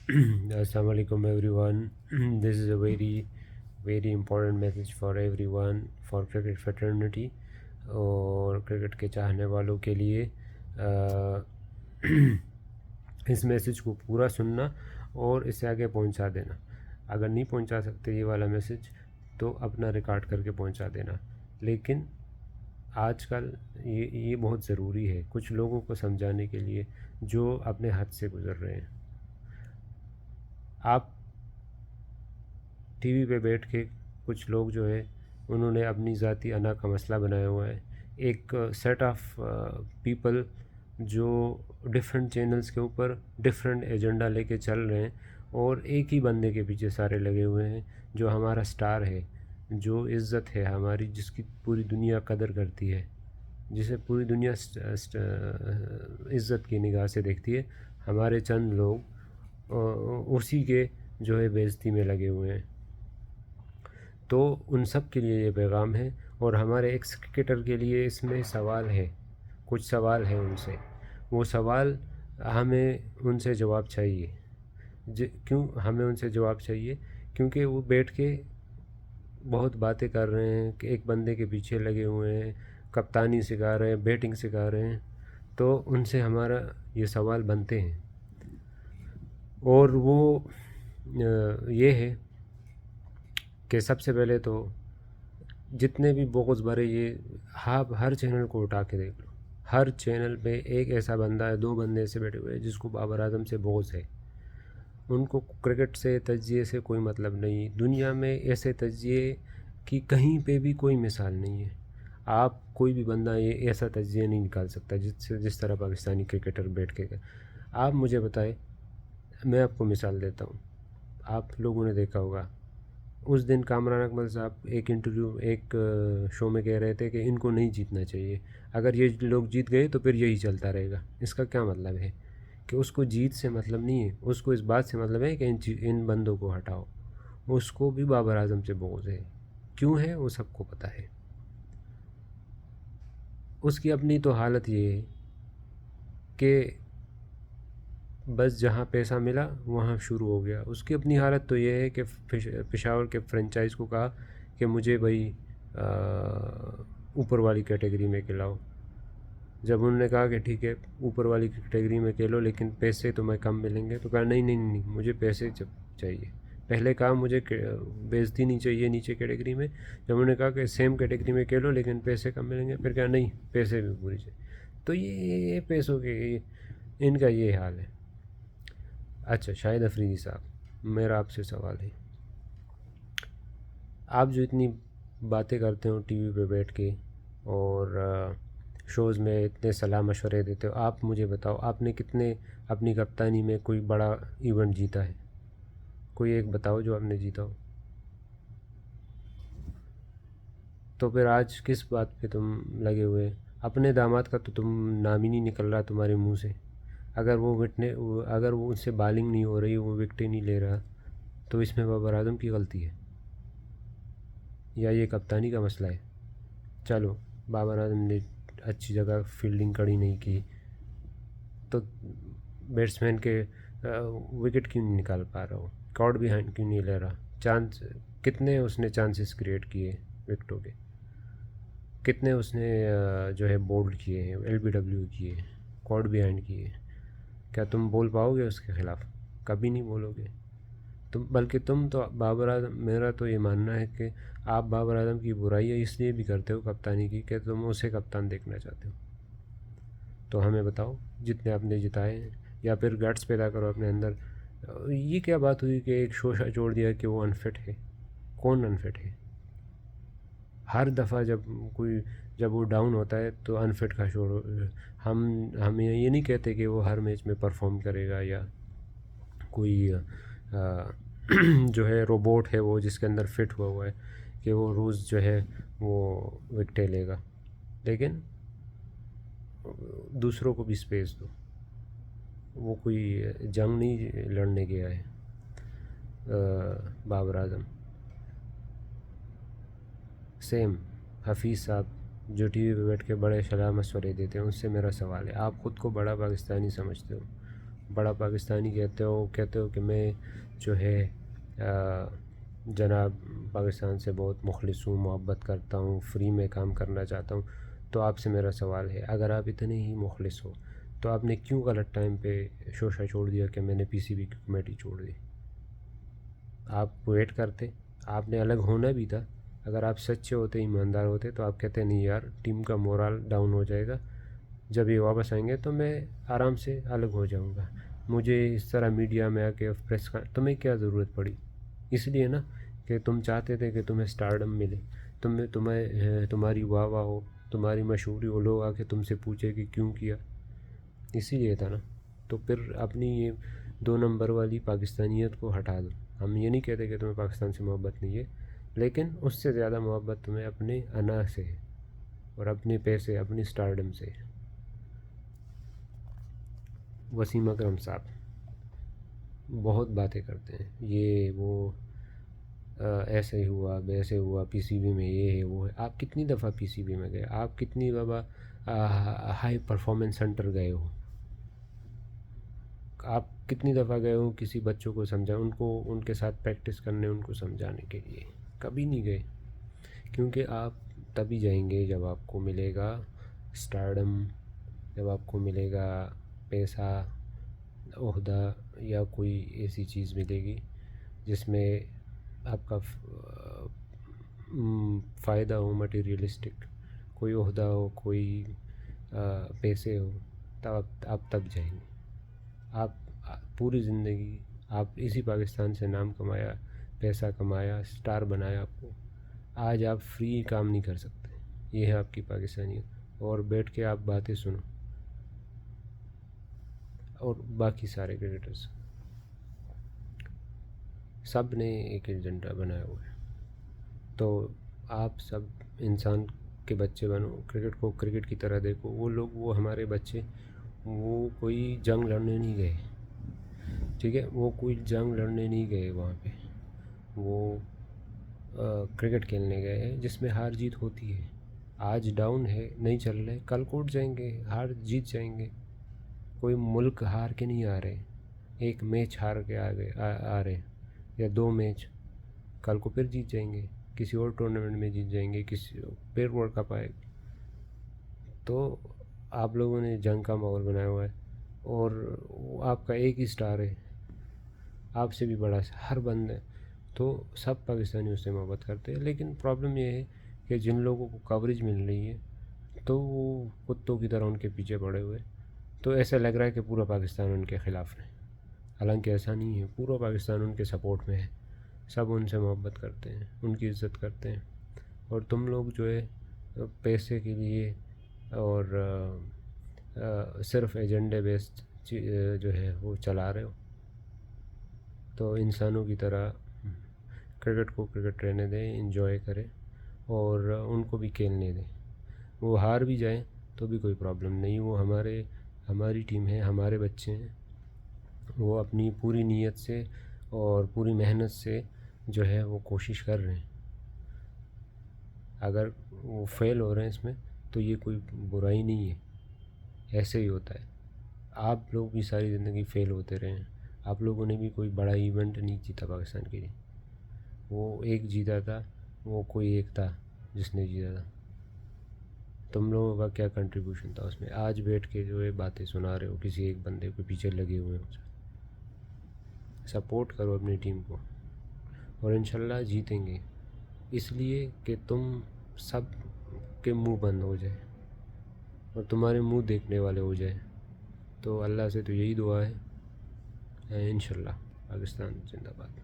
Assalamu alaikum everyone. This is a very important message for everyone for cricket fraternity اور cricket کے چاہنے والوں کے لیے اس میسیج کو پورا سننا اور اسے آگے پہنچا دینا. اگر نہیں پہنچا سکتے یہ والا میسیج تو اپنا ریکارڈ کر کے پہنچا دینا. لیکن آج کل یہ بہت ضروری ہے کچھ لوگوں کو سمجھانے کے لیے جو اپنے حد سے گزر رہے ہیں. آپ ٹی وی پہ بیٹھ کے کچھ لوگ جو ہے انہوں نے اپنی ذاتی انا کا مسئلہ بنایا ہوا ہے. ایک سیٹ آف پیپل جو ڈفرینٹ چینلز کے اوپر ڈفرینٹ ایجنڈا لے کے چل رہے ہیں اور ایک ہی بندے کے پیچھے سارے لگے ہوئے ہیں جو ہمارا سٹار ہے, جو عزت ہے ہماری, جس کی پوری دنیا قدر کرتی ہے, جسے پوری دنیا عزت کی نگاہ سے دیکھتی ہے. ہمارے چند لوگ اسی کے جو ہے بے عزتی میں لگے ہوئے ہیں. تو ان سب کے لیے یہ پیغام ہے اور ہمارے ایکس کرکٹر کے لیے اس میں سوال ہے, کچھ سوال ہے ان سے. وہ سوال ہمیں ان سے جواب چاہیے. کیوں ہمیں ان سے جواب چاہیے؟ کیونکہ وہ بیٹھ کے بہت باتیں کر رہے ہیں کہ ایک بندے کے پیچھے لگے ہوئے ہیں, کپتانی سکھا رہے ہیں, بیٹنگ سکھا رہے ہیں. تو ان سے ہمارا یہ سوال بنتے ہیں اور وہ یہ ہے کہ سب سے پہلے تو جتنے بھی بغض بھرے یہ آپ ہر چینل کو اٹھا کے دیکھ لو, ہر چینل پہ ایک ایسا بندہ ہے, دو بندے ایسے بیٹھے ہوئے ہیں جس کو بابر اعظم سے بغض ہے. ان کو کرکٹ سے تجزیے سے کوئی مطلب نہیں. دنیا میں ایسے تجزیے کی کہیں پہ بھی کوئی مثال نہیں ہے. آپ کوئی بھی بندہ یہ ایسا تجزیہ نہیں نکال سکتا جس طرح پاکستانی کرکٹر بیٹھ کے. آپ مجھے بتائیں, میں آپ کو مثال دیتا ہوں, آپ لوگوں نے دیکھا ہوگا اس دن کامران اکمل صاحب ایک شو میں کہہ رہے تھے کہ ان کو نہیں جیتنا چاہیے, اگر یہ لوگ جیت گئے تو پھر یہی چلتا رہے گا. اس کا کیا مطلب ہے؟ کہ اس کو جیت سے مطلب نہیں ہے, اس کو اس بات سے مطلب ہے کہ ان بندوں کو ہٹاؤ. اس کو بھی بابر اعظم سے بغض ہے. کیوں ہے وہ سب کو پتہ ہے. اس کی اپنی تو حالت یہ ہے کہ بس جہاں پیسہ ملا وہاں شروع ہو گیا. اس کی اپنی حالت تو یہ ہے کہ پشاور کے فرنچائز کو کہا کہ مجھے بھائی اوپر والی کیٹیگری میں کھلاؤ. جب انہوں نے کہا کہ ٹھیک ہے اوپر والی کیٹیگری میں کھیلو لیکن پیسے تو میں کم ملیں گے, تو کہا نہیں مجھے پیسے چاہیے. پہلے کہا مجھے بے عزتی نہیں چاہیے نیچے کیٹیگری میں. جب انہوں نے کہا کہ سیم کیٹیگری میں کھیلو لیکن پیسے کم ملیں گے, پھر کہا نہیں پیسے بھی پوری چاہیے. تو یہ پیسوں کے ان کا یہ حال ہے. اچھا شاہد افریدی صاحب, میرا آپ سے سوال ہے, آپ جو اتنی باتیں کرتے ہو ٹی وی پہ بیٹھ کے اور شوز میں اتنے صلاح مشورے دیتے ہو, آپ مجھے بتاؤ آپ نے کتنے اپنی کپتانی میں کوئی بڑا ایونٹ جیتا ہے؟ کوئی ایک بتاؤ جو آپ نے جیتا ہو. تو پھر آج کس بات پہ تم لگے ہوئے؟ اپنے داماد کا تو تم نام ہی نہیں نکل رہا تمہارے منہ سے. اگر وہ ان سے بالنگ نہیں ہو رہی, وہ وکٹیں نہیں لے رہا, تو اس میں بابر اعظم کی غلطی ہے یا یہ کپتانی کا مسئلہ ہے؟ چلو بابر اعظم نے اچھی جگہ فیلڈنگ کڑی نہیں کی تو بیٹسمین کے وکٹ کیوں نہیں نکال پا رہا ہو, کاٹ بیہائنڈ کیوں نہیں لے رہا, چانس کتنے اس نے چانسز کریٹ کیے وکٹوں کے, کتنے اس نے جو ہے بولڈ کیے ہیں, ایل بی ڈبلیو کیے, کاٹ بیہائنڈ کیے. کیا تم بول پاؤ گے اس کے خلاف؟ کبھی نہیں بولو گے بلکہ تم تو بابر اعظم, میرا تو یہ ماننا ہے کہ آپ بابر اعظم کی برائیاں اس لیے بھی کرتے ہو کپتانی کی کہ تم اسے کپتان دیکھنا چاہتے ہو. تو ہمیں بتاؤ جتنے آپ نے جتائے ہیں, یا پھر گٹس پیدا کرو اپنے اندر. یہ کیا بات ہوئی کہ ایک شوشہ چھوڑ دیا کہ وہ انفٹ ہے؟ کون انفٹ ہے؟ ہر دفعہ جب وہ ڈاؤن ہوتا ہے تو انفٹ کا شور. ہم یہ نہیں کہتے کہ وہ ہر میچ میں پرفارم کرے گا یا کوئی جو ہے روبوٹ ہے وہ جس کے اندر فٹ ہوا ہے کہ وہ روز جو ہے وہ وکٹیں لے گا. لیکن دوسروں کو بھی سپیس دو. وہ کوئی جنگ نہیں لڑنے گیا ہے بابر اعظم. سیم حفیظ صاحب جو ٹی وی پہ بیٹھ کے بڑے صلاح مشورے دیتے ہیں, ان سے میرا سوال ہے, آپ خود کو بڑا پاکستانی سمجھتے ہو بڑا پاکستانی کہتے ہو کہ میں جو ہے جناب پاکستان سے بہت مخلص ہوں، محبت کرتا ہوں، فری میں کام کرنا چاہتا ہوں، تو آپ سے میرا سوال ہے، اگر آپ اتنے ہی مخلص ہو تو آپ نے کیوں غلط ٹائم پہ شوشہ چھوڑ دیا کہ میں نے پی سی بی کی کمیٹی چھوڑ دی؟ آپ ویٹ کرتے، آپ نے الگ ہونا بھی تھا۔ اگر آپ سچے ہوتے، ایماندار ہوتے تو آپ کہتے نہیں یار ٹیم کا مورال ڈاؤن ہو جائے گا، جب یہ واپس آئیں گے تو میں آرام سے الگ ہو جاؤں گا، مجھے اس طرح میڈیا میں آ کے پریس کا تمہیں کیا ضرورت پڑی؟ اس لیے نا کہ تم چاہتے تھے کہ تمہیں سٹارڈم ملے، تمہاری واہ واہ ہو، تمہاری مشہوری ہو، لوگ آ کے تم سے پوچھے کہ کیوں کیا، اسی لیے تھا نا۔ تو پھر اپنی یہ 2 نمبر والی پاکستانیت کو ہٹا دو۔ ہم یہ نہیں کہتے کہ تمہیں پاکستان سے محبت نہیں ہے، لیکن اس سے زیادہ محبت تمہیں اپنے انا سے ہے اور اپنے پیسے، اپنی سٹارڈم سے۔ وسیم اکرم صاحب بہت باتیں کرتے ہیں، یہ وہ ایسے ہی ہوا، ویسے ہوا، پی سی بی میں یہ ہے وہ ہے۔ آپ کتنی دفعہ پی سی بی میں گئے؟ آپ کتنی دفعہ ہائی پرفارمنس سینٹر گئے ہو؟ آپ کتنی دفعہ گئے ہو کسی بچوں کو ان کے ساتھ پریکٹس کرنے، ان کو سمجھانے کے لیے؟ کبھی نہیں گئے، کیونکہ آپ تبھی جائیں گے جب آپ کو ملے گا سٹارڈم، جب آپ کو ملے گا پیسہ، عہدہ، یا کوئی ایسی چیز ملے گی جس میں آپ کا فائدہ ہو، مٹیریلسٹک کوئی عہدہ ہو، کوئی پیسے ہو، آپ تب جائیں گے۔ آپ پوری زندگی آپ اسی پاکستان سے نام کمایا، پیسہ کمایا، سٹار بنایا آپ کو، آج آپ فری کام نہیں کر سکتے، یہ ہے آپ کی پاکستانیت۔ اور بیٹھ کے آپ باتیں سنو، اور باقی سارے کرکٹرز سب نے ایک ایجنڈا بنایا ہوا ہے، تو آپ سب انسان کے بچے بنو، کرکٹ کو کرکٹ کی طرح دیکھو۔ وہ ہمارے بچے، وہ کوئی جنگ لڑنے نہیں گئے، ٹھیک ہے، وہ کوئی جنگ لڑنے نہیں گئے وہاں پہ، وہ کرکٹ کھیلنے گئے ہیں جس میں ہار جیت ہوتی ہے۔ آج ڈاؤن ہے، نہیں چل رہے، کل کوٹ جائیں گے، ہار جیت جائیں گے۔ کوئی ملک ہار کے نہیں آ رہے، ایک میچ ہار کے آ رہے، یا 2 میچ، کل کو پھر جیت جائیں گے، کسی اور ٹورنامنٹ میں جیت جائیں گے، کسی پھر ورلڈ کپ آئے۔ تو آپ لوگوں نے جنگ کا ماحول بنایا ہوا ہے، اور آپ کا ایک ہی سٹار ہے، آپ سے بھی بڑا ہر بندہ، تو سب پاکستانی اس سے محبت کرتے ہیں۔ لیکن پرابلم یہ ہے کہ جن لوگوں کو کوریج مل رہی ہے تو وہ کتوں کی طرح ان کے پیچھے پڑے ہوئے، تو ایسا لگ رہا ہے کہ پورا پاکستان ان کے خلاف ہے، حالانکہ ایسا نہیں ہے، پورا پاکستان ان کے سپورٹ میں ہے، سب ان سے محبت کرتے ہیں، ان کی عزت کرتے ہیں۔ اور تم لوگ جو ہے پیسے کے لیے اور صرف ایجنڈے بیسڈ جو ہے وہ چلا رہے ہو، تو انسانوں کی طرح کرکٹ کو کرکٹ رہنے دیں، انجوائے کریں، اور ان کو بھی کھیلنے دیں۔ وہ ہار بھی جائیں تو بھی کوئی پرابلم نہیں، وہ ہماری ٹیم ہے، ہمارے بچے ہیں، وہ اپنی پوری نیت سے اور پوری محنت سے جو ہے وہ کوشش کر رہے ہیں۔ اگر وہ فیل ہو رہے ہیں اس میں تو یہ کوئی برائی نہیں ہے، ایسے ہی ہوتا ہے۔ آپ لوگ بھی ساری زندگی فیل ہوتے رہے ہیں، آپ لوگوں نے بھی کوئی بڑا ایونٹ نہیں جیتا پاکستان کے لیے، وہ ایک جیتا تھا، وہ کوئی ایک تھا جس نے جیتا تھا، تم لوگوں کا کیا کنٹریبیوشن تھا اس میں؟ آج بیٹھ کے جو ہے باتیں سنا رہے ہو، کسی ایک بندے کے پیچھے لگے ہوئے ہو۔ سپورٹ کرو اپنی ٹیم کو، اور انشاءاللہ جیتیں گے، اس لیے کہ تم سب کے منہ بند ہو جائے اور تمہارے منہ دیکھنے والے ہو جائے، تو اللہ سے تو یہی دعا ہے، انشاءاللہ۔ پاکستان زندہ باد۔